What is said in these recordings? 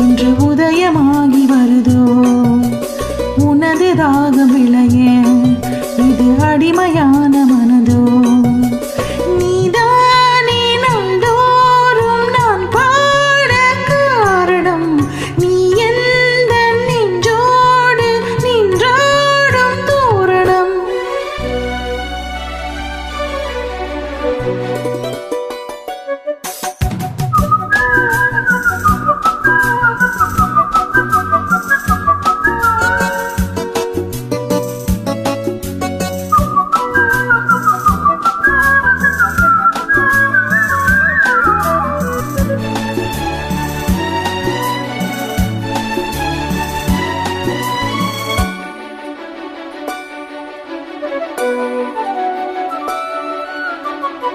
இன்று உதயமாகி வருதோ உனது ராகம் விளைய இது அடிமையான மனதோ நீதானே நாள்தோறும் நான் பாட காரணம் நீ எந்த நெஞ்சோடு நின்றாடும் தோரணம்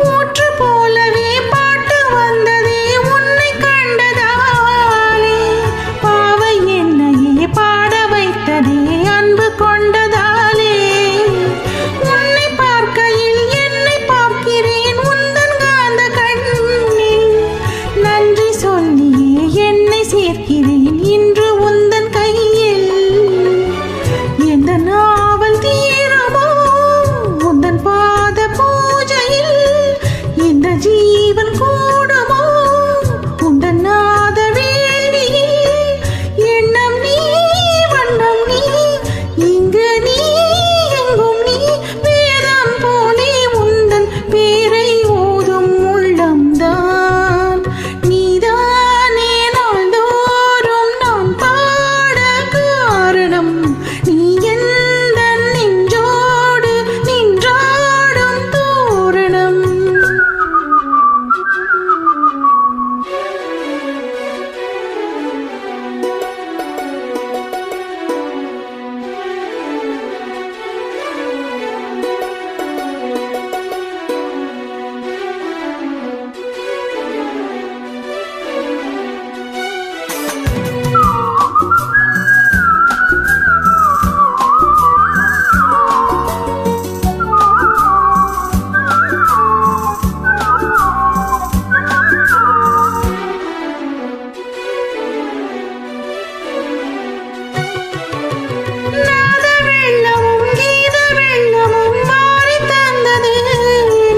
ஊற்று போலவே பாட்டு வந்ததே உன்னை கண்டதாலே பாவை என்னையே பாட வைத்ததே அன்பு கொண்டதாலே உன்னை பார்க்கையில் என்னை பார்க்கிறேன் உந்தன் காந்த கண்ணில் நன்றி சொல்லியே என்னை சேர்க்கிறேன் இன்று உந்தன் கையில் எந்த நாவல் தீரமோ உந்தன் பாத பூஜையில் இந்த ஜீவன் கூடுமோ உந்தன் நாத வேள்வியில் எண்ணம் நீ வண்ணம் நீ இங்கு நீ எங்கும் நீ வேதம் போலே உந்தன் பேரை ஓதும் உள்ளம்தான் நீதானே நாள்தோறும் நான் பாட காரணம் நீ எந்த நெஞ்சோடு நின்றாடும் தோரணம் நாத வெள்ளமும் கீத வெள்ளமும் வாரி தந்தது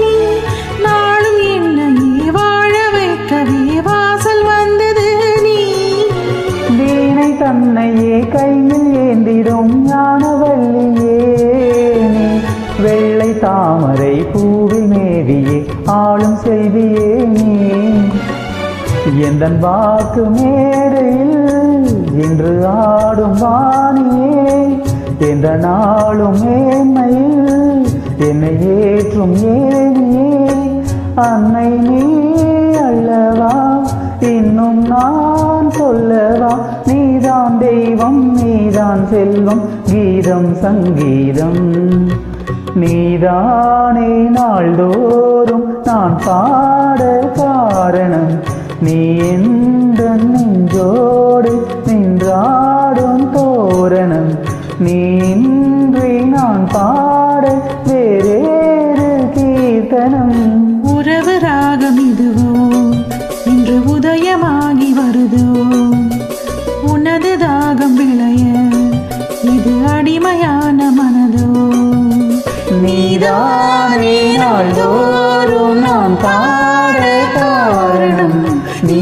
நீ நாளும் என்னையே வாழ வைக்கவே வாசல் வந்தது நீ வீணை தன்னையே கையில் ஏந்திடும் ஞானவல்லியே நீ வெள்ளை தாமரை பூவில் மேவியே ஆளும் செல்வியே நீ எந்தன் வாக்கு மேடையில் இன்று ஆடும் வாணியே எந்த நாளும் மேன்மையில் என்னை ஏற்றும் ஏனியே அன்னை நீ அல்லவா இன்னும் நான் சொல்லவா நீதான் தெய்வம் நீதான் செல்வம் கீதம் சங்கீதம் நீதானே நாள்தோறும் நான் பாட காரணம் நீ எந்த நெஞ்சோடு நின்றாடும் தோரணம் நீ இன்றி நான் பாட வேறேறு கீர்த்தனம் உறவு ராகம் இதுவோ இன்று உதயமாகி வருதோ உனது தாகம் விளைய இது அடிமையான மனதோ நீதானே நாள்தோறும் நான் பாட காரணம் நீ